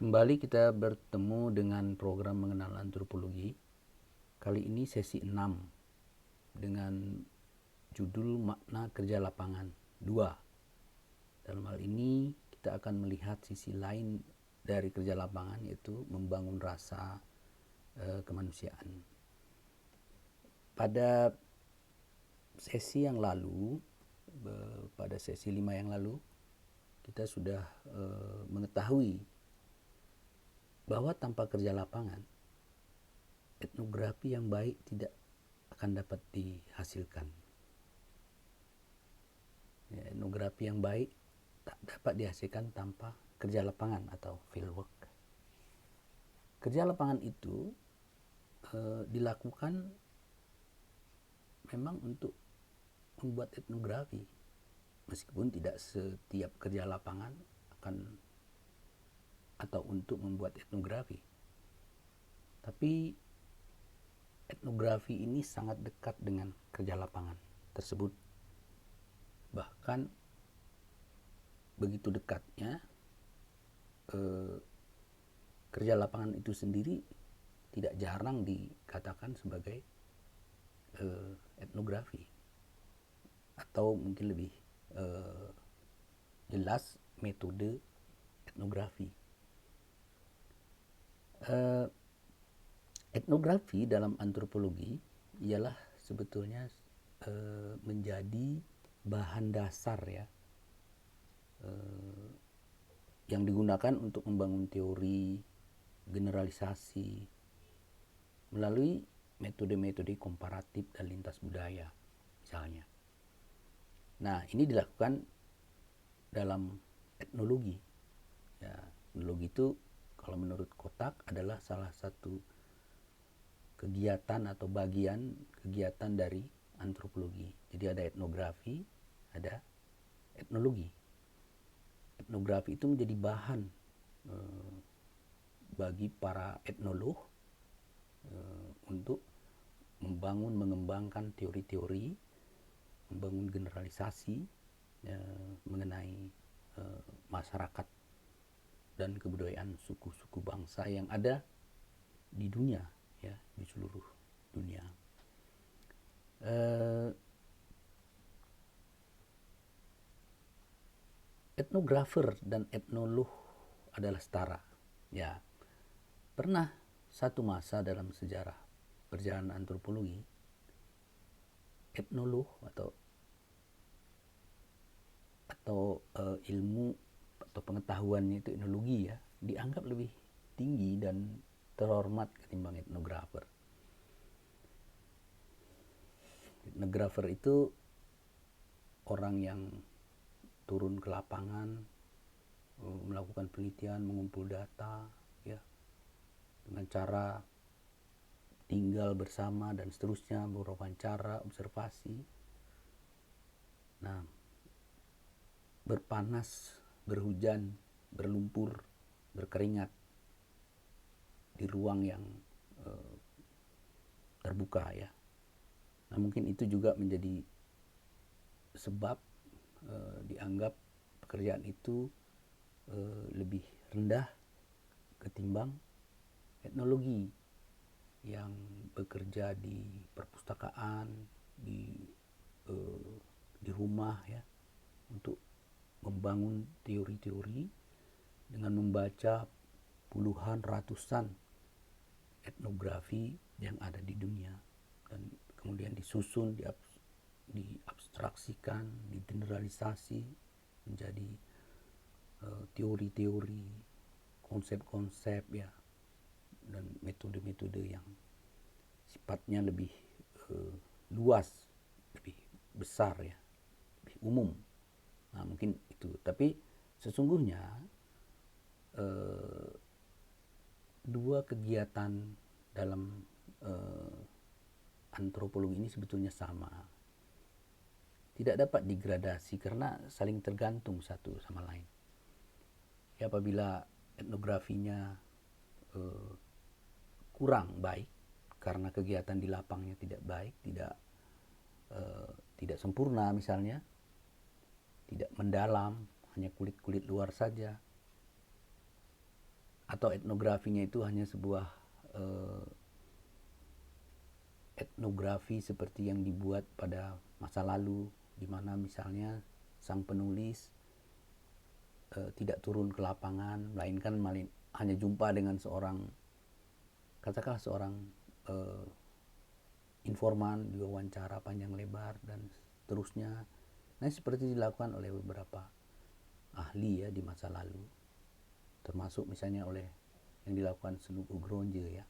Kembali kita bertemu dengan program mengenal antropologi. Kali ini sesi 6 dengan judul makna kerja lapangan 2. Dalam hal ini kita akan melihat sisi lain dari kerja lapangan, yaitu membangun rasa kemanusiaan. Pada sesi yang lalu, pada sesi 5 yang lalu, kita sudah mengetahui bahwa tanpa kerja lapangan, etnografi yang baik tidak akan dapat dihasilkan. Etnografi yang baik tak dapat dihasilkan tanpa kerja lapangan atau field work. Kerja lapangan itu dilakukan memang untuk membuat etnografi, meskipun tidak setiap kerja lapangan akan atau untuk membuat etnografi. Tapi etnografi ini sangat dekat dengan kerja lapangan tersebut. Bahkan begitu dekatnya, kerja lapangan itu sendiri tidak jarang dikatakan sebagai etnografi, atau mungkin lebih jelas metode etnografi. Etnografi dalam antropologi ialah sebetulnya menjadi bahan dasar ya, yang digunakan untuk membangun teori generalisasi melalui metode-metode komparatif dan lintas budaya misalnya. Nah, ini dilakukan dalam etnologi. Ya, etnologi itu kalau menurut Kotak adalah salah satu kegiatan atau bagian kegiatan dari antropologi. Jadi ada etnografi, ada etnologi. Etnografi itu menjadi bahan bagi para etnolog untuk mengembangkan teori-teori, membangun generalisasi mengenai masyarakat dan kebudayaan suku-suku bangsa yang ada di dunia, ya, di seluruh dunia. Etnografer dan etnolog adalah setara. Ya, pernah satu masa dalam sejarah perjalanan antropologi, etnolog atau ilmu atau pengetahuannya itu etnologi ya, dianggap lebih tinggi dan terhormat ketimbang etnografer. Etnografer itu orang yang turun ke lapangan, melakukan penelitian, mengumpul data, ya, dengan cara tinggal bersama dan seterusnya, berwawancara, observasi. Nah, berpanas, berhujan, berlumpur, berkeringat di ruang yang terbuka ya. Nah, mungkin itu juga menjadi sebab dianggap pekerjaan itu lebih rendah ketimbang etnologi yang bekerja di perpustakaan, di rumah ya, untuk membangun teori-teori dengan membaca puluhan, ratusan etnografi yang ada di dunia, dan kemudian disusun, diabstraksikan, digeneralisasi menjadi teori-teori, konsep-konsep ya, dan metode-metode yang sifatnya lebih luas, lebih besar ya, lebih umum. Nah, mungkin itu. Tapi sesungguhnya dua kegiatan dalam antropologi ini sebetulnya sama. Tidak dapat digradasi karena saling tergantung satu sama lain. Ya, apabila etnografinya kurang baik karena kegiatan di lapangnya tidak baik, tidak sempurna misalnya, tidak mendalam, hanya kulit-kulit luar saja, atau etnografinya itu hanya sebuah etnografi seperti yang dibuat pada masa lalu, di mana misalnya sang penulis tidak turun ke lapangan, melainkan hanya jumpa dengan seorang, katakanlah seorang informan, diwawancara panjang lebar dan seterusnya. Nah, seperti dilakukan oleh beberapa ahli ya di masa lalu, termasuk misalnya oleh yang dilakukan Sunuk Ugronje ya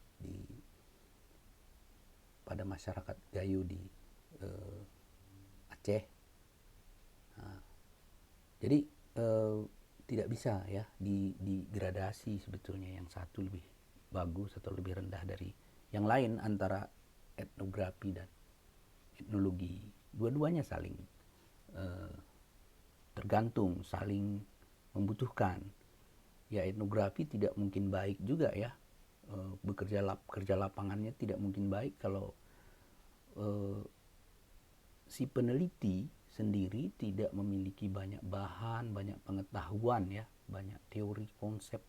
pada masyarakat Gayo di Aceh. Nah, jadi tidak bisa ya digradasi sebetulnya yang satu lebih bagus atau lebih rendah dari yang lain antara etnografi dan etnologi. Dua-duanya saling tergantung, saling membutuhkan. Ya, etnografi tidak mungkin baik juga ya, kerja lapangannya tidak mungkin baik kalau si peneliti sendiri tidak memiliki banyak bahan, banyak pengetahuan ya, banyak teori konsep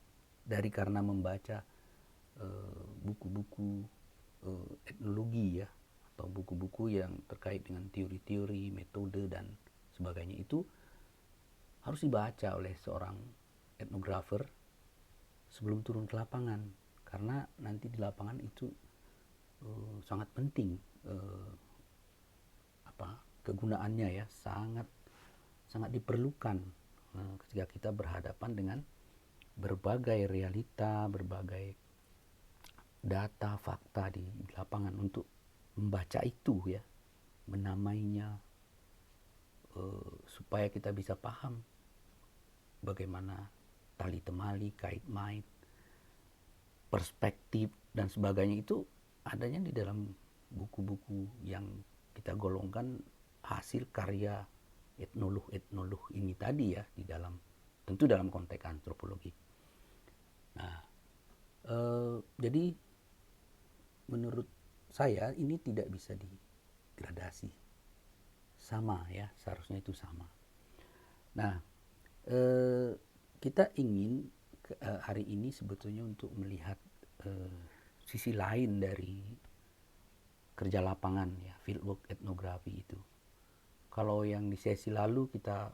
karena membaca buku-buku etnologi ya, atau buku-buku yang terkait dengan teori-teori, metode dan sebagainya. Itu harus dibaca oleh seorang etnografer sebelum turun ke lapangan, karena nanti di lapangan itu sangat penting kegunaannya ya, sangat diperlukan ketika kita berhadapan dengan berbagai realita, berbagai data, fakta di lapangan, untuk membaca itu ya, menamainya, supaya kita bisa paham bagaimana tali temali, kait mait, perspektif dan sebagainya. Itu adanya di dalam buku-buku yang kita golongkan hasil karya etnolog ini tadi ya, tentu dalam konteks antropologi. Nah, jadi menurut saya ini tidak bisa digradasi, sama ya, seharusnya itu sama. Nah, kita ingin hari ini sebetulnya untuk melihat sisi lain dari kerja lapangan ya, fieldwork etnografi itu. Kalau yang di sesi lalu kita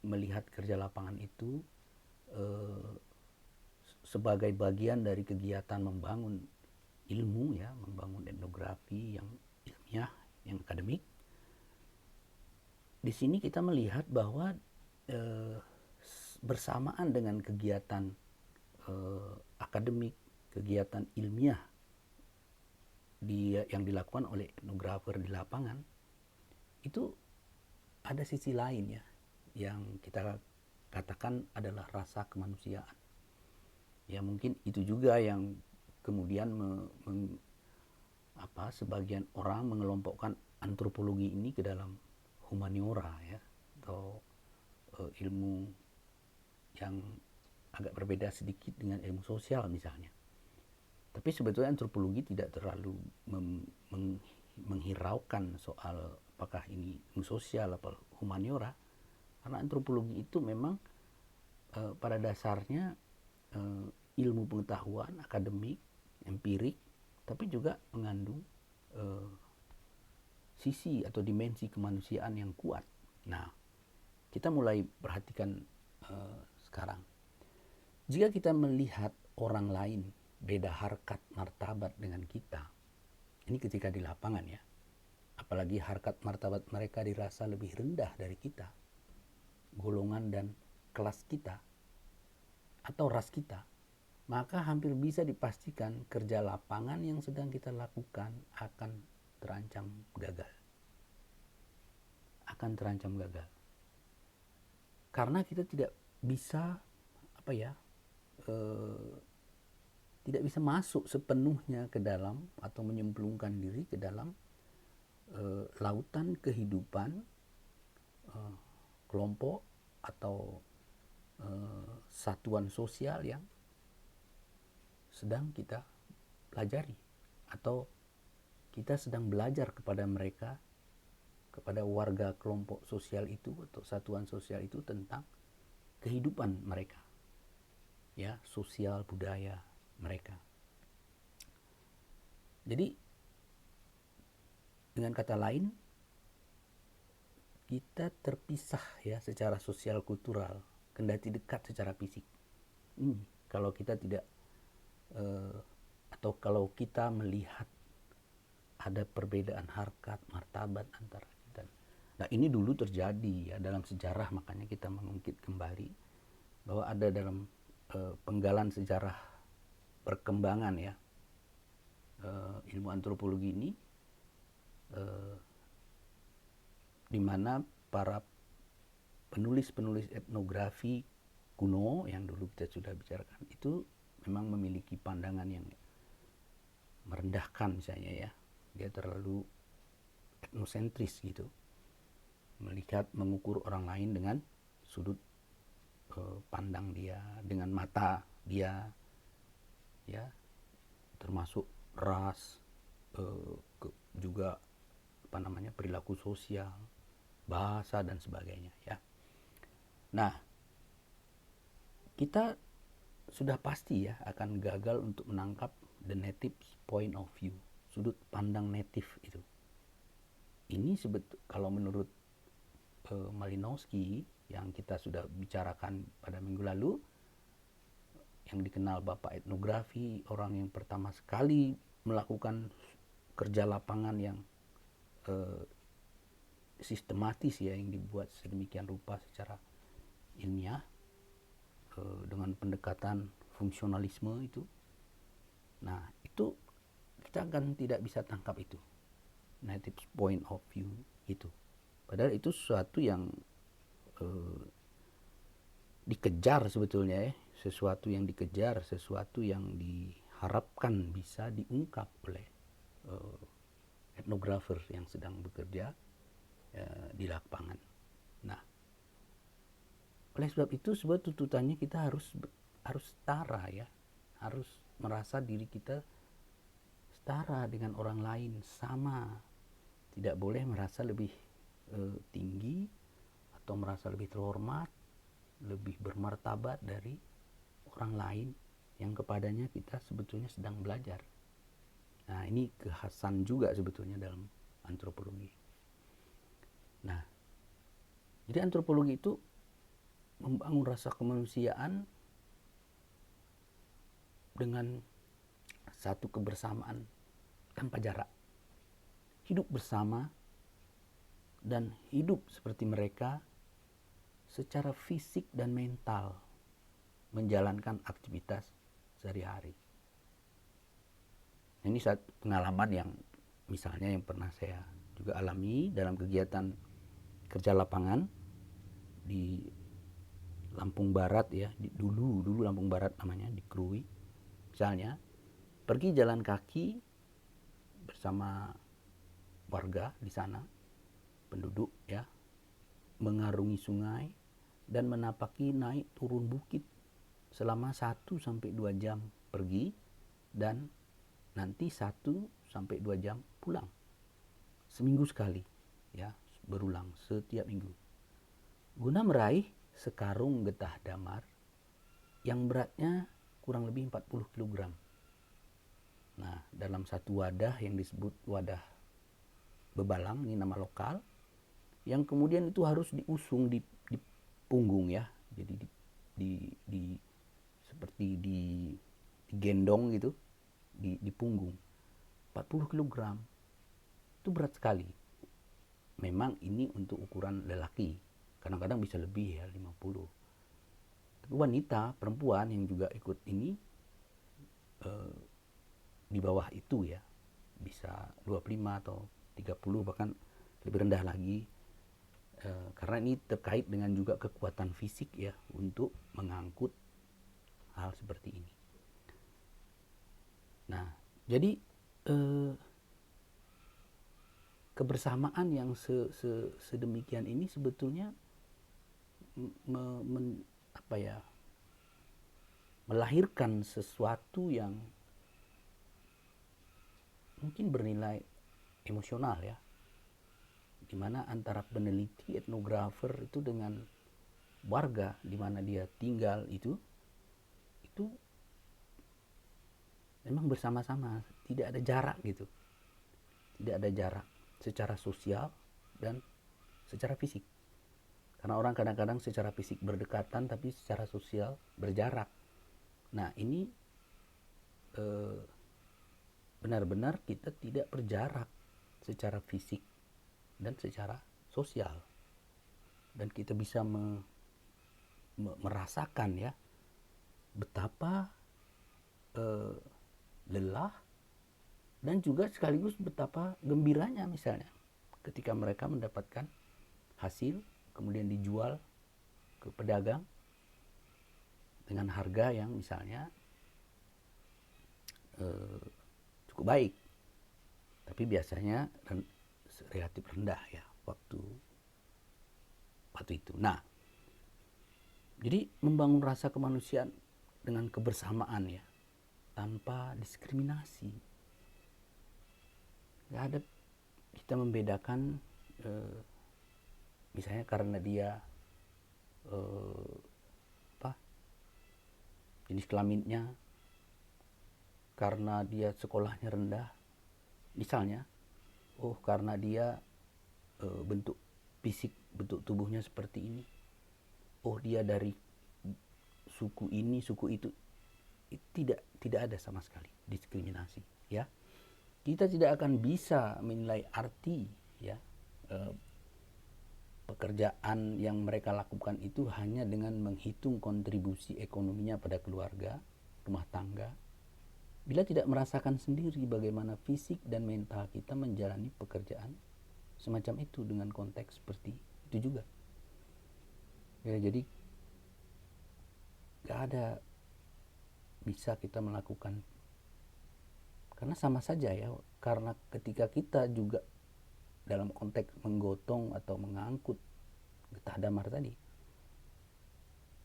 melihat kerja lapangan itu sebagai bagian dari kegiatan membangun ilmu ya, membangun etnografi yang ilmiah, yang akademik. Di sini kita melihat bahwa bersamaan dengan kegiatan akademik, kegiatan ilmiah yang dilakukan oleh etnografer di lapangan, itu ada sisi lain ya, yang kita katakan adalah rasa kemanusiaan. Ya, mungkin itu juga yang kemudian sebagian orang mengelompokkan antropologi ini ke dalam humaniora ya, atau ilmu yang agak berbeda sedikit dengan ilmu sosial misalnya. Tapi sebetulnya antropologi tidak terlalu menghiraukan soal apakah ini ilmu sosial atau humaniora, karena antropologi itu memang pada dasarnya ilmu pengetahuan akademik, empirik, tapi juga mengandung sisi atau dimensi kemanusiaan yang kuat. Nah, kita mulai perhatikan sekarang. Jika kita melihat orang lain beda harkat martabat dengan kita, ini ketika di lapangan ya, apalagi harkat martabat mereka dirasa lebih rendah dari kita, golongan dan kelas kita atau ras kita, maka hampir bisa dipastikan kerja lapangan yang sedang kita lakukan akan terancam gagal. Karena kita tidak bisa tidak bisa masuk sepenuhnya ke dalam atau menyemplungkan diri ke dalam lautan kehidupan kelompok atau satuan sosial yang sedang kita pelajari, atau kita sedang belajar kepada mereka, kepada warga kelompok sosial itu atau satuan sosial itu, tentang kehidupan mereka. ya, sosial budaya mereka. Jadi dengan kata lain, kita terpisah ya secara sosial kultural, kendati dekat secara fisik. Kalau kita tidak atau kalau kita melihat ada perbedaan harkat martabat antara kita. Nah, ini dulu terjadi ya dalam sejarah, makanya kita mengungkit kembali bahwa ada dalam penggalan sejarah perkembangan ya ilmu antropologi ini, di mana para penulis-penulis etnografi kuno yang dulu kita sudah bicarakan itu memang memiliki pandangan yang merendahkan, misalnya ya, dia terlalu etnosentris gitu, melihat mengukur orang lain dengan sudut pandang dia, dengan mata dia, ya, termasuk ras, juga apa namanya, perilaku sosial, bahasa dan sebagainya ya. Nah, kita sudah pasti ya akan gagal untuk menangkap the native point of view, sudut pandang native itu. Ini kalau menurut Malinowski yang kita sudah bicarakan pada minggu lalu, yang dikenal Bapak etnografi, orang yang pertama sekali melakukan kerja lapangan yang sistematis ya, yang dibuat sedemikian rupa secara ilmiah dengan pendekatan fungsionalisme itu. Nah, itu kita akan tidak bisa tangkap itu native point of view itu. Padahal itu sesuatu yang dikejar sebetulnya ya, sesuatu yang dikejar, sesuatu yang diharapkan bisa diungkap oleh etnografer yang sedang bekerja di lapangan. Nah, oleh sebab itu sebuah tuntutannya kita harus setara ya, harus merasa diri kita setara dengan orang lain, sama. Tidak boleh merasa lebih tinggi atau merasa lebih terhormat, lebih bermartabat dari orang lain yang kepadanya kita sebetulnya sedang belajar. Nah, ini kekhasan juga sebetulnya dalam antropologi. Nah, jadi antropologi itu membangun rasa kemanusiaan dengan satu kebersamaan tanpa jarak. Hidup bersama dan hidup seperti mereka secara fisik dan mental, menjalankan aktivitas sehari-hari. Ini satu pengalaman yang misalnya yang pernah saya juga alami dalam kegiatan kerja lapangan di Lampung Barat ya, dulu Lampung Barat namanya, di Krui. Misalnya pergi jalan kaki bersama warga di sana, penduduk ya, mengarungi sungai dan menapaki naik turun bukit selama 1-2 jam pergi dan nanti 1-2 jam pulang. Seminggu sekali ya, berulang setiap minggu. Guna meraih sekarung getah damar yang beratnya kurang lebih 40 kg. Nah, dalam satu wadah yang disebut wadah bebalang, ini nama lokal, yang kemudian itu harus diusung di punggung ya, jadi seperti digendong gitu di punggung. 40 kg itu berat sekali. Memang ini untuk ukuran lelaki, kadang-kadang bisa lebih ya, 50. Tapi wanita, perempuan yang juga ikut ini di bawah itu ya, bisa 25 atau 30, bahkan lebih rendah lagi, karena ini terkait dengan juga kekuatan fisik ya untuk mengangkut hal seperti ini. Nah, jadi kebersamaan yang sedemikian ini sebetulnya melahirkan sesuatu yang mungkin bernilai emosional ya, di mana antara peneliti etnografer itu dengan warga di mana dia tinggal itu memang bersama-sama, tidak ada jarak gitu, tidak ada jarak secara sosial dan secara fisik. Karena orang kadang-kadang secara fisik berdekatan tapi secara sosial berjarak. Nah ini benar-benar kita tidak berjarak secara fisik dan secara sosial, dan kita bisa merasakan ya betapa lelah dan juga sekaligus betapa gembiranya misalnya ketika mereka mendapatkan hasil kemudian dijual ke pedagang dengan harga yang misalnya cukup baik, tapi biasanya relatif rendah ya waktu itu. Nah, jadi membangun rasa kemanusiaan dengan kebersamaan ya, tanpa diskriminasi. Gak ada kita membedakan misalnya karena dia jenis kelaminnya, karena dia sekolahnya rendah misalnya, karena dia bentuk fisik, bentuk tubuhnya seperti ini, dia dari suku ini, suku itu. Tidak ada sama sekali diskriminasi ya. Kita tidak akan bisa menilai arti ya pekerjaan yang mereka lakukan itu hanya dengan menghitung kontribusi ekonominya pada keluarga, rumah tangga, bila tidak merasakan sendiri bagaimana fisik dan mental kita menjalani pekerjaan semacam itu dengan konteks seperti itu juga ya. Jadi gak ada bisa kita melakukan, karena sama saja ya, karena ketika kita juga dalam konteks menggotong atau mengangkut getah damar tadi,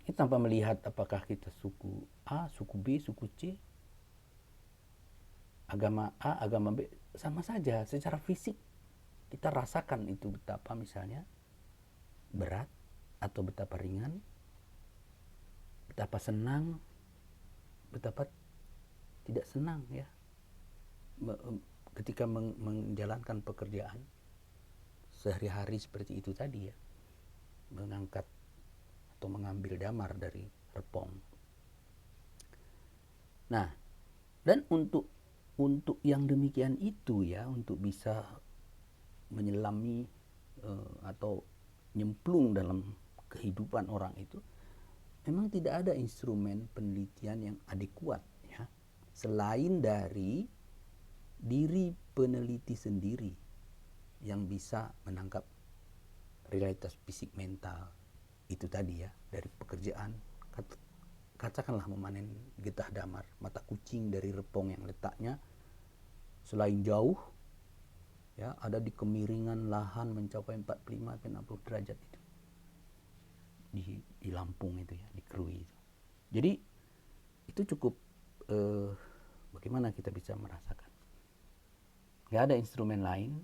kita tanpa melihat apakah kita suku A, suku B, suku C, agama A, agama B, sama saja secara fisik kita rasakan itu betapa misalnya berat atau betapa ringan, betapa senang, betapa tidak senang ya ketika menjalankan pekerjaan sehari-hari seperti itu tadi ya, mengangkat atau mengambil damar dari repong. Nah, dan untuk yang demikian itu ya, untuk bisa menyelami atau nyemplung dalam kehidupan orang itu, memang tidak ada instrumen penelitian yang adekuat ya, selain dari diri peneliti sendiri yang bisa menangkap realitas fisik mental itu tadi ya, dari pekerjaan. Katakanlah memanen getah damar mata kucing dari repong yang letaknya selain jauh ya, ada di kemiringan lahan mencapai 45-60 derajat itu di Lampung itu ya, di Krui itu. Jadi itu cukup bagaimana kita bisa merasakan. Gak ada instrumen lain,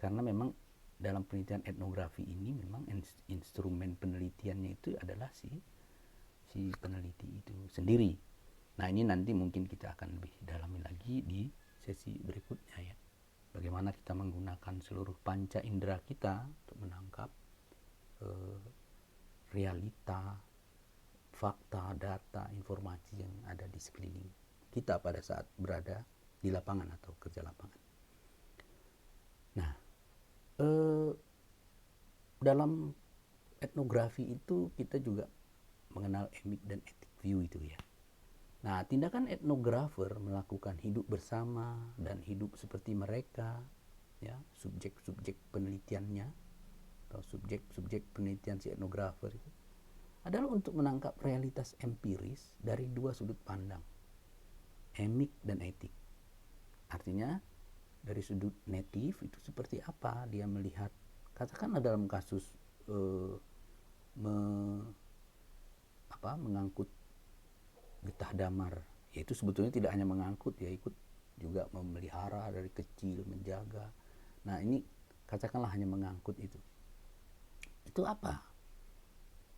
karena memang dalam penelitian etnografi ini memang instrumen penelitiannya itu adalah si peneliti itu sendiri. Nah ini nanti mungkin kita akan lebih dalami lagi di sesi berikutnya ya, bagaimana kita menggunakan seluruh panca indera kita untuk menangkap realita, fakta, data, informasi yang ada di sekeliling kita pada saat berada di lapangan atau kerja lapangan. Nah, dalam etnografi itu kita juga mengenal emic dan ethic view itu ya. Nah, tindakan etnografer melakukan hidup bersama dan hidup seperti mereka ya, subjek-subjek penelitiannya atau subjek-subjek penelitian si etnografer itu adalah untuk menangkap realitas empiris dari dua sudut pandang, emic dan etik. Artinya dari sudut native itu seperti apa dia melihat, katakanlah dalam kasus mengangkut getah damar, yaitu sebetulnya tidak hanya mengangkut ya, ikut juga memelihara dari kecil, menjaga. Nah ini katakanlah hanya mengangkut itu apa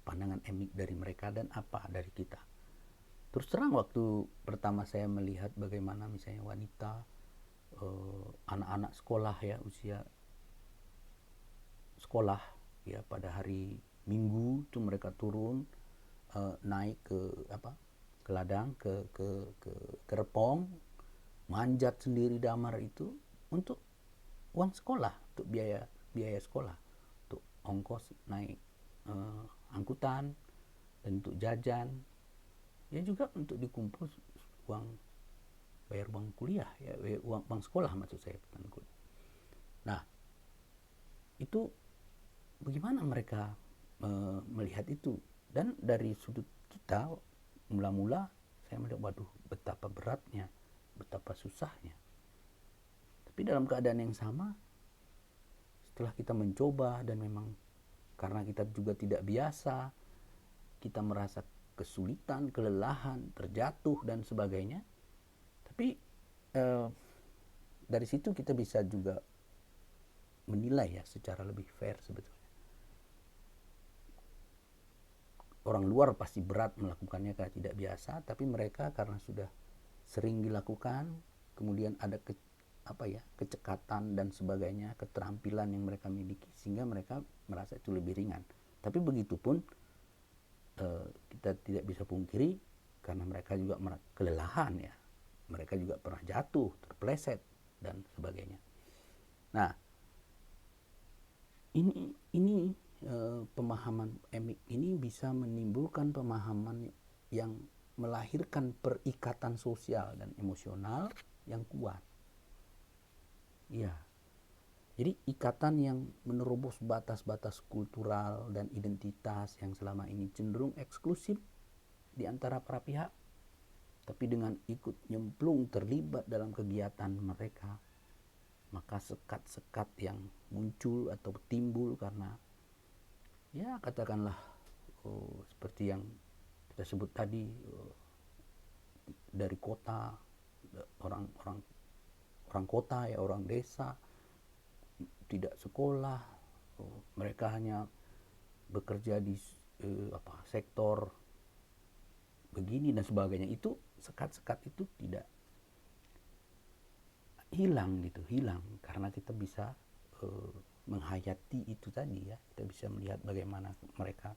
pandangan emic dari mereka dan apa dari kita. Terus terang memang waktu pertama saya melihat bagaimana misalnya wanita, anak-anak sekolah ya, usia sekolah ya, pada hari Minggu itu mereka turun, naik ke ke ladang, ke repong, manjat sendiri damar itu untuk uang sekolah, untuk biaya sekolah, untuk ongkos naik angkutan, dan untuk jajan ya, juga untuk dikumpul uang bayar uang kuliah ya, uang sekolah maksud saya, bukan kuliah. Nah, itu bagaimana mereka melihat itu, dan dari sudut kita mula-mula saya melihat, waduh, betapa beratnya, betapa susahnya. Tapi dalam keadaan yang sama, setelah kita mencoba dan memang karena kita juga tidak biasa, kita merasa kesulitan, kelelahan, terjatuh dan sebagainya. Tapi dari situ kita bisa juga menilai ya secara lebih fair sebetulnya. Orang luar pasti berat melakukannya karena tidak biasa, tapi mereka karena sudah sering dilakukan, kemudian ada kecekatan dan sebagainya, keterampilan yang mereka miliki, sehingga mereka merasa itu lebih ringan. Tapi begitupun kita tidak bisa pungkiri, karena mereka juga kelelahan ya, mereka juga pernah jatuh, terpleset dan sebagainya. Nah, ini pemahaman emik ini bisa menimbulkan pemahaman yang melahirkan perikatan sosial dan emosional yang kuat. Ya, jadi ikatan yang menerobos batas-batas kultural dan identitas yang selama ini cenderung eksklusif di antara para pihak, tapi dengan ikut nyemplung terlibat dalam kegiatan mereka, maka sekat-sekat yang muncul atau timbul karena ya katakanlah seperti yang kita sebut tadi, dari kota, orang kota ya, orang desa, tidak sekolah, mereka hanya bekerja di sektor begini dan sebagainya. Itu sekat-sekat itu tidak hilang karena kita bisa menghayati itu tadi ya. Kita bisa melihat bagaimana mereka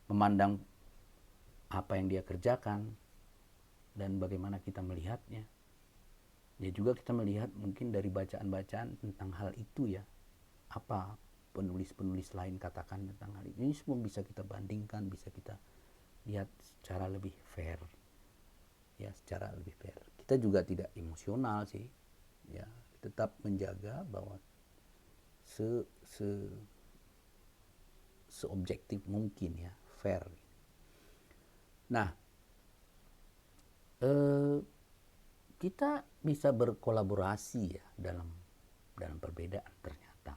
memandang apa yang dia kerjakan dan bagaimana kita melihatnya. Ya, juga kita melihat mungkin dari bacaan-bacaan tentang hal itu ya, apa penulis-penulis lain katakan tentang hal ini. Ini semua bisa kita bandingkan, bisa kita lihat secara lebih fair ya, secara lebih fair. Kita juga tidak emosional sih ya, tetap menjaga bahwa seobjektif mungkin ya, fair. Nah, kita bisa berkolaborasi ya dalam perbedaan ternyata.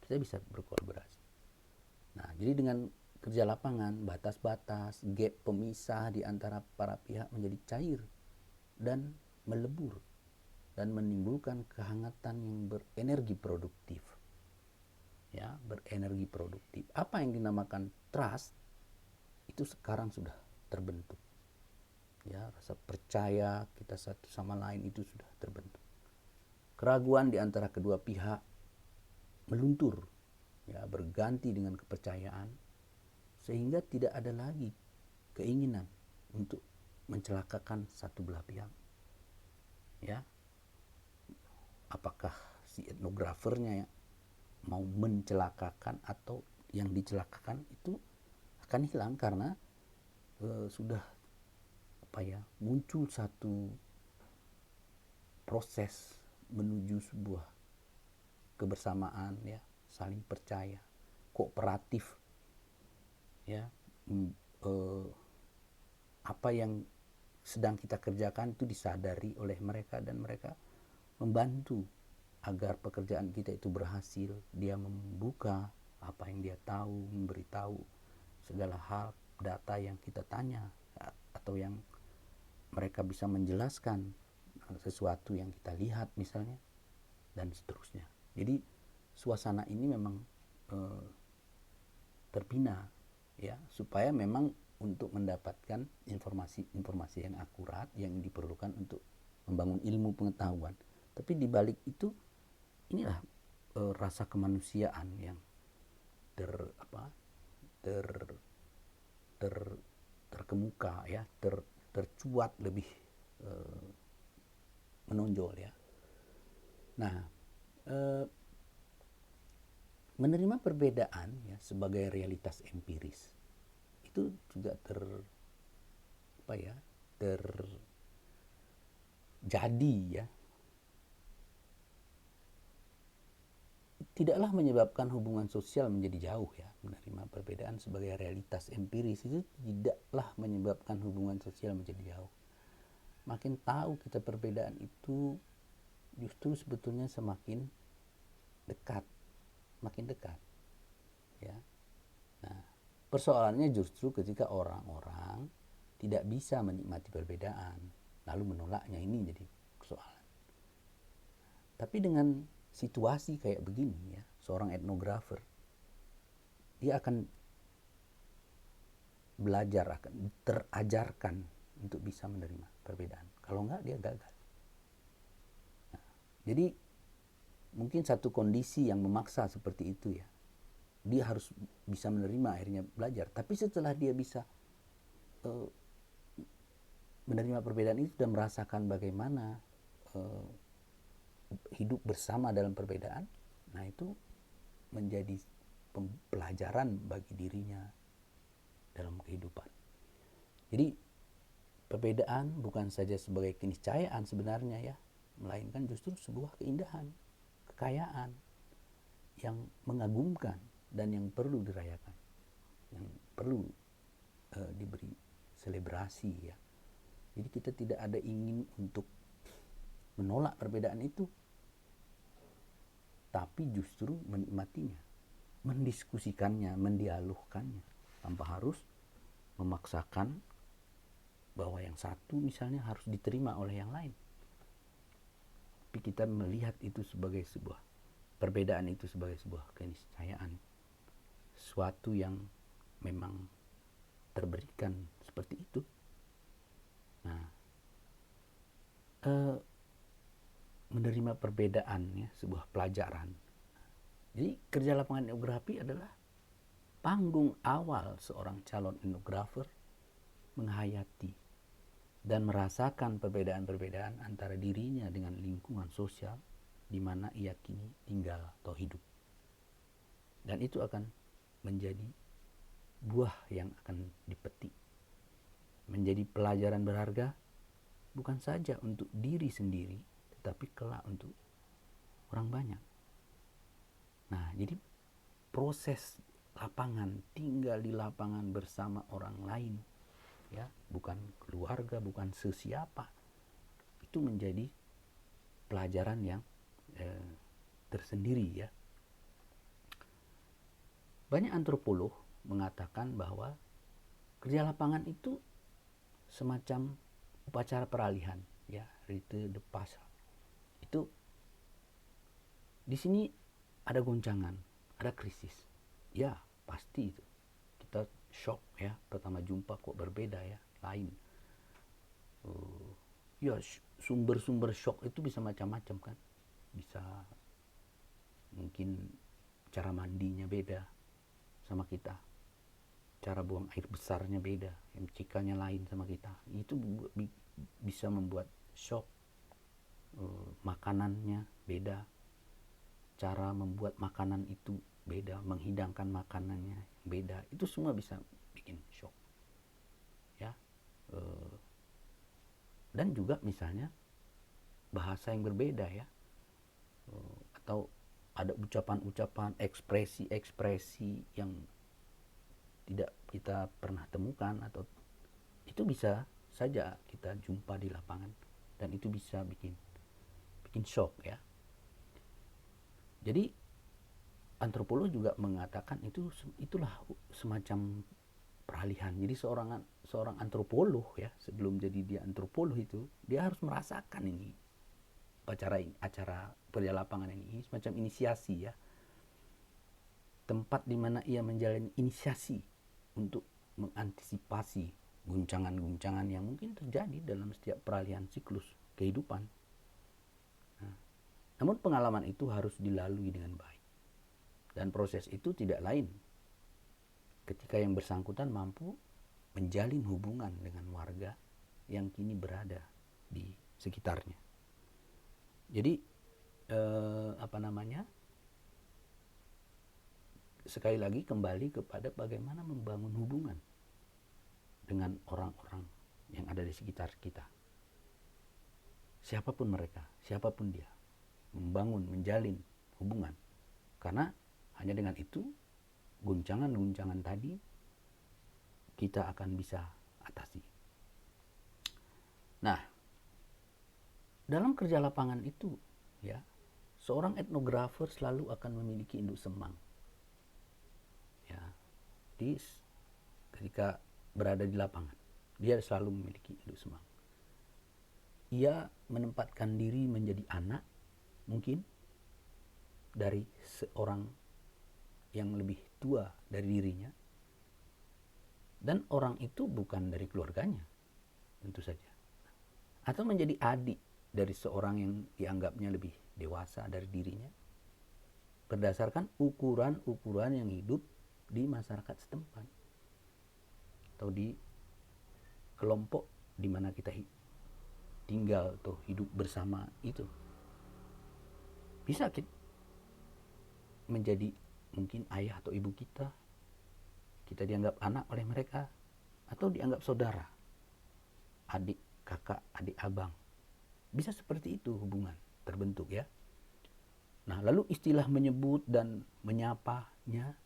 Kita bisa berkolaborasi. Nah, jadi dengan kerja lapangan, batas-batas, gap pemisah di antara para pihak menjadi cair dan melebur dan menimbulkan kehangatan yang berenergi produktif. Ya, berenergi produktif. Apa yang dinamakan trust itu sekarang sudah terbentuk. Ya, rasa percaya kita satu sama lain itu sudah terbentuk. Keraguan di antara kedua pihak meluntur, ya, berganti dengan kepercayaan, sehingga tidak ada lagi keinginan untuk mencelakakan satu belah pihak. Ya, apakah si etnografernya ya mau mencelakakan atau yang dicelakakan, itu akan hilang karena sudah muncul satu proses menuju sebuah kebersamaan ya, saling percaya, kooperatif ya. Apa yang sedang kita kerjakan itu disadari oleh mereka dan mereka membantu agar pekerjaan kita itu berhasil. Dia membuka apa yang dia tahu, memberitahu segala hal, data yang kita tanya, atau yang mereka bisa menjelaskan sesuatu yang kita lihat misalnya, dan seterusnya. Jadi suasana ini memang terbina ya, supaya memang untuk mendapatkan informasi yang akurat yang diperlukan untuk membangun ilmu pengetahuan. Tapi di balik itu inilah rasa kemanusiaan yang ter terkemuka ya, tercuat lebih menonjol ya. Nah, menerima perbedaan ya sebagai realitas empiris itu juga terjadi ya, tidaklah menyebabkan hubungan sosial menjadi jauh ya. Menerima perbedaan sebagai realitas empiris itu tidaklah menyebabkan hubungan sosial menjadi jauh. Makin tahu kita perbedaan itu justru sebetulnya semakin dekat, makin dekat ya. Nah, persoalannya justru ketika orang-orang tidak bisa menikmati perbedaan lalu menolaknya, ini jadi persoalan. Tapi dengan situasi kayak begini ya, seorang etnografer dia akan belajar, akan terajarkan untuk bisa menerima perbedaan. Kalau enggak dia gagal. Nah, jadi mungkin satu kondisi yang memaksa seperti itu ya, dia harus bisa menerima, akhirnya belajar. Tapi setelah dia bisa menerima perbedaan itu dan merasakan bagaimana hidup bersama dalam perbedaan, nah itu menjadi pelajaran bagi dirinya dalam kehidupan. Jadi perbedaan bukan saja sebagai keniscayaan sebenarnya ya, melainkan justru sebuah keindahan, kekayaan yang mengagumkan dan yang perlu dirayakan, yang perlu diberi selebrasi ya. Jadi kita tidak ada ingin untuk menolak perbedaan itu, tapi justru menikmatinya, mendiskusikannya, mendialogkannya, tanpa harus memaksakan bahwa yang satu misalnya harus diterima oleh yang lain. Tapi kita melihat itu sebagai sebuah perbedaan, itu sebagai sebuah keniscayaan, sesuatu yang memang terberikan seperti itu. Nah, menerima perbedaan ya, sebuah pelajaran. Jadi kerja lapangan etnografi adalah panggung awal seorang calon etnografer menghayati dan merasakan perbedaan-perbedaan antara dirinya dengan lingkungan sosial di mana ia kini tinggal atau hidup. Dan itu akan menjadi buah yang akan dipetik, menjadi pelajaran berharga bukan saja untuk diri sendiri, tetapi kelak untuk orang banyak. Nah, jadi proses lapangan, tinggal di lapangan bersama orang lain ya, bukan keluarga, bukan sesiapa, itu menjadi pelajaran yang tersendiri ya. Banyak antropolog mengatakan bahwa kerja lapangan itu semacam upacara peralihan ya, rite de passage. Itu di sini ada goncangan, ada krisis. Ya, pasti itu. Kita shock ya, pertama jumpa kok berbeda ya, lain. Ya, sumber-sumber shock itu bisa macam-macam kan. Bisa mungkin cara mandinya beda sama kita, cara buang air besarnya beda, MCK-nya lain sama kita. Itu bisa membuat shock. Makanannya beda, cara membuat makanan itu beda, menghidangkan makanannya beda, itu semua bisa bikin shock ya. Dan juga misalnya bahasa yang berbeda ya, atau ada ucapan-ucapan, ekspresi-ekspresi yang tidak kita pernah temukan, atau itu bisa saja kita jumpa di lapangan dan itu bisa bikin shock ya. Jadi antropolog juga mengatakan itulah semacam peralihan. Jadi seorang antropolog ya, sebelum jadi dia antropolog itu dia harus merasakan ini acara kerja lapangan ini semacam inisiasi ya, tempat di mana ia menjalani inisiasi untuk mengantisipasi guncangan-guncangan yang mungkin terjadi dalam setiap peralihan siklus kehidupan. Nah, namun pengalaman itu harus dilalui dengan baik. Dan proses itu tidak lain ketika yang bersangkutan mampu menjalin hubungan dengan warga yang kini berada di sekitarnya. Jadi sekali lagi kembali kepada bagaimana membangun hubungan dengan orang-orang yang ada di sekitar kita. Siapapun mereka, siapapun dia, membangun, menjalin hubungan. Karena hanya dengan itu, guncangan-guncangan tadi kita akan bisa atasi. Nah, dalam kerja lapangan itu, ya, seorang etnografer selalu akan memiliki induk semang. Ya, ketika berada di lapangan, dia selalu memiliki induk semang. Ia menempatkan diri menjadi anak, mungkin, dari seorang yang lebih tua dari dirinya, dan orang itu bukan dari keluarganya, tentu saja. Atau menjadi adik dari seorang yang dianggapnya lebih dewasa dari dirinya, berdasarkan ukuran-ukuran yang hidup di masyarakat setempat, atau di kelompok di mana kita tinggal atau hidup bersama itu. Bisa kita menjadi mungkin ayah atau ibu kita dianggap anak oleh mereka, atau dianggap saudara, adik kakak, adik abang. Bisa seperti itu hubungan terbentuk, ya. Nah, lalu istilah menyebut dan menyapanya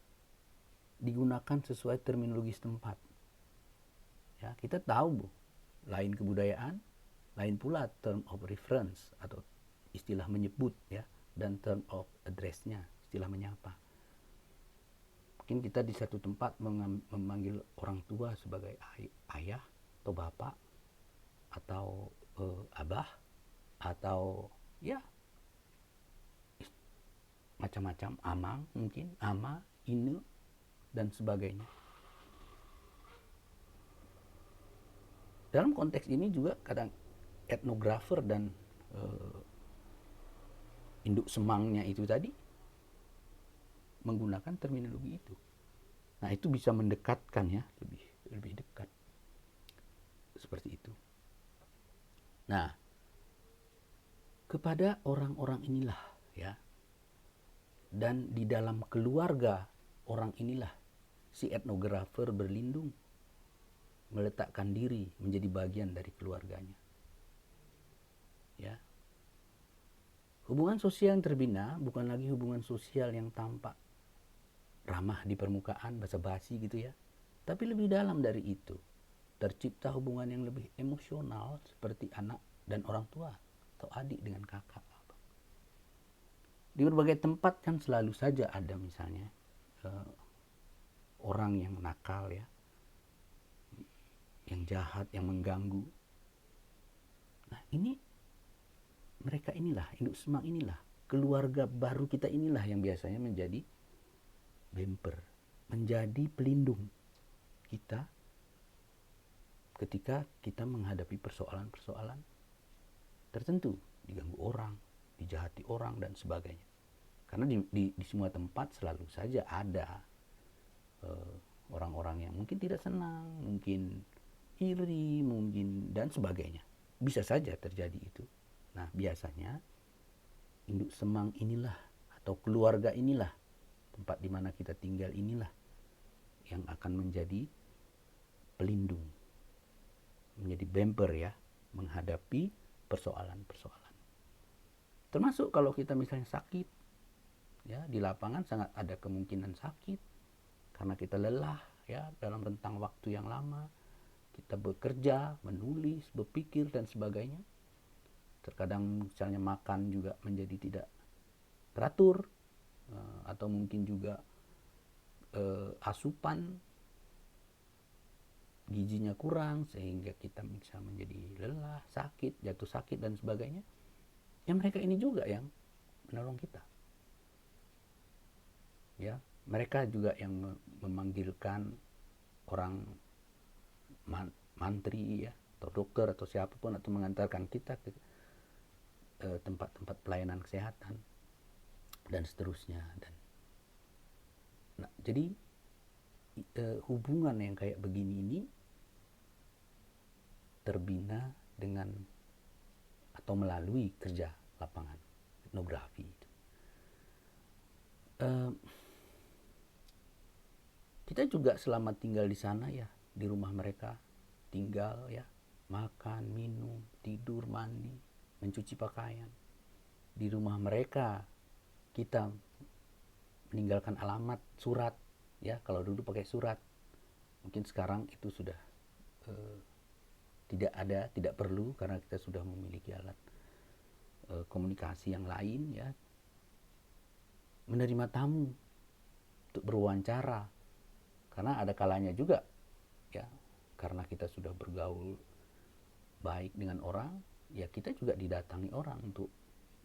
digunakan sesuai terminologi setempat. Ya, kita tahu, lain kebudayaan, lain pula term of reference atau istilah menyebut, ya, dan term of address-nya, istilah menyapa. Mungkin kita di satu tempat memanggil orang tua sebagai ayah atau bapak atau abah atau ya macam-macam, amang mungkin, ama, ine, dan sebagainya. Dalam konteks ini juga kadang etnografer dan induk semangnya itu tadi menggunakan terminologi itu. Nah, itu bisa mendekatkan, ya, lebih dekat. Seperti itu. Nah, kepada orang-orang inilah, ya, dan di dalam keluarga orang inilah si etnografer berlindung, meletakkan diri menjadi bagian dari keluarganya. Ya. Hubungan sosial yang terbina bukan lagi hubungan sosial yang tampak ramah di permukaan, basa-basi gitu, ya. Tapi lebih dalam dari itu. Tercipta hubungan yang lebih emosional seperti anak dan orang tua atau adik dengan kakak. Di berbagai tempat kan selalu saja ada misalnya orang yang nakal, ya, yang jahat, yang mengganggu. Nah, mereka inilah, induk semang inilah, keluarga baru kita inilah yang biasanya menjadi bemper, menjadi pelindung kita ketika kita menghadapi persoalan-persoalan tertentu, diganggu orang, dijahati orang, dan sebagainya. Karena di semua tempat selalu saja ada orang-orang yang mungkin tidak senang, mungkin iri, mungkin, dan sebagainya. Bisa saja terjadi itu. Nah, biasanya induk semang inilah atau keluarga inilah, tempat di mana kita tinggal inilah yang akan menjadi pelindung, menjadi bemper, ya, menghadapi persoalan-persoalan. Termasuk kalau kita misalnya sakit, ya, di lapangan sangat ada kemungkinan sakit karena kita lelah, ya, dalam rentang waktu yang lama. Kita bekerja, menulis, berpikir, dan sebagainya. Terkadang misalnya makan juga menjadi tidak teratur, atau mungkin juga asupan gizinya kurang sehingga kita bisa menjadi lelah, sakit, jatuh sakit, dan sebagainya. Ya, mereka ini juga yang menolong kita. Ya, mereka juga yang memanggilkan orang mantri ya, atau dokter atau siapapun, atau mengantarkan kita ke tempat-tempat pelayanan kesehatan dan seterusnya. Jadi hubungan yang kayak begini ini terbina dengan atau melalui kerja lapangan etnografi itu. Kita juga selama tinggal di sana ya, di rumah mereka tinggal ya, makan, minum, tidur, mandi, mencuci pakaian. Di rumah mereka kita meninggalkan alamat, surat ya, kalau dulu pakai surat. Mungkin sekarang itu sudah tidak ada, tidak perlu, karena kita sudah memiliki alat komunikasi yang lain ya. Menerima tamu untuk berwawancara, karena ada kalanya juga ya, karena kita sudah bergaul baik dengan orang ya, kita juga didatangi orang untuk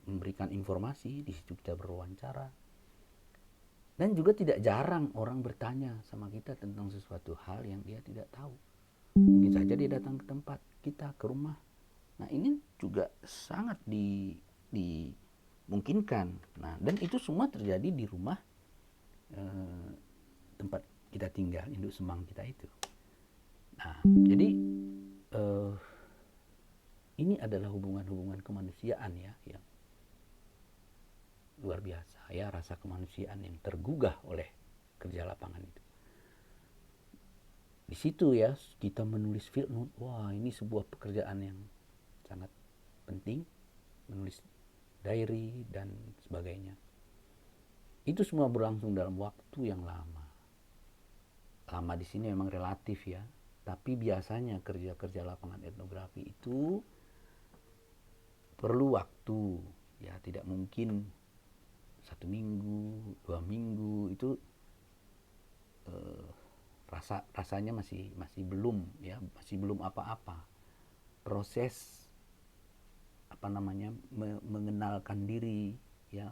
memberikan informasi. Di situ kita berwawancara, dan juga tidak jarang orang bertanya sama kita tentang sesuatu hal yang dia tidak tahu. Mungkin saja dia datang ke tempat kita, ke rumah. Nah, ini juga sangat dimungkinkan. Nah, dan itu semua terjadi di rumah tempat kita tinggal, induk semang kita itu. Nah, jadi ini adalah hubungan-hubungan kemanusiaan ya, yang luar biasa ya, rasa kemanusiaan yang tergugah oleh kerja lapangan itu. Di situ ya kita menulis field note. Wah, ini sebuah pekerjaan yang sangat penting, menulis diary dan sebagainya. Itu semua berlangsung dalam waktu yang lama. Lama di sini memang relatif ya, tapi biasanya kerja-kerja lapangan etnografi itu perlu waktu ya, tidak mungkin 1 minggu, 2 minggu itu rasanya masih belum ya, masih belum apa-apa. Proses mengenalkan diri ya,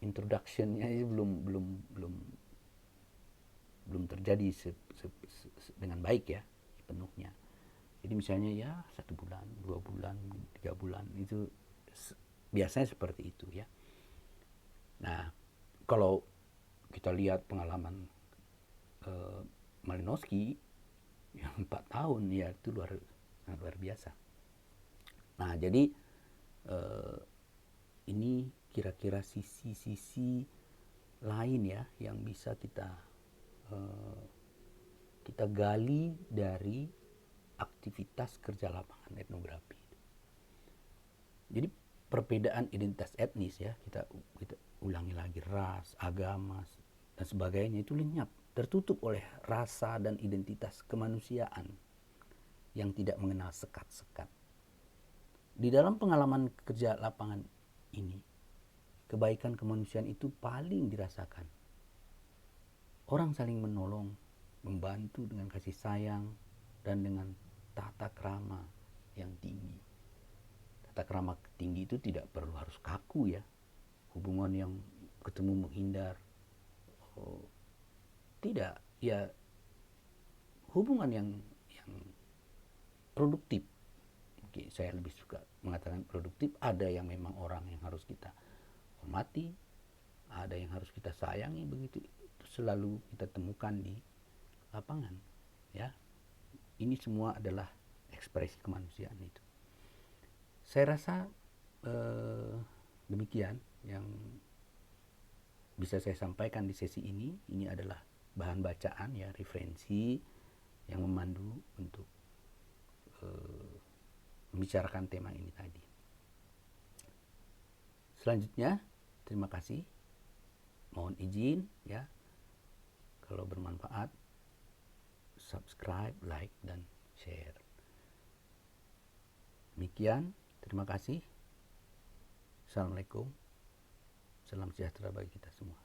introductionnya itu belum terjadi dengan baik ya, sepenuhnya. Jadi misalnya ya 1 bulan, 2 bulan, 3 bulan itu biasanya seperti itu ya. Nah, kalau kita lihat pengalaman Malinowski yang 4 tahun ya, itu luar biasa. Nah, jadi ini kira-kira sisi-sisi lain ya yang bisa kita gali dari aktivitas kerja lapangan etnografi. Jadi perbedaan identitas etnis ya, kita ulangi lagi, ras, agama dan sebagainya itu lenyap, tertutup oleh rasa dan identitas kemanusiaan yang tidak mengenal sekat-sekat. Di dalam pengalaman kerja lapangan ini, kebaikan kemanusiaan itu paling dirasakan. Orang saling menolong, membantu dengan kasih sayang dan dengan tata krama yang tinggi. Tata krama tinggi itu tidak perlu harus kaku ya. Hubungan yang ketemu menghindar. Tidak, ya hubungan yang produktif. Oke, saya lebih suka mengatakan produktif. Ada yang memang orang yang harus kita hormati, ada yang harus kita sayangi, begitu. Itu selalu kita temukan di lapangan ya. Ini semua adalah ekspresi kemanusiaan itu. Saya rasa demikian yang bisa saya sampaikan di sesi ini. Ini adalah bahan bacaan ya, referensi yang memandu untuk membicarakan tema ini tadi. Selanjutnya, terima kasih. Mohon izin ya, kalau bermanfaat, subscribe, like, dan share. Demikian, terima kasih. Assalamualaikum. Salam sejahtera bagi kita semua.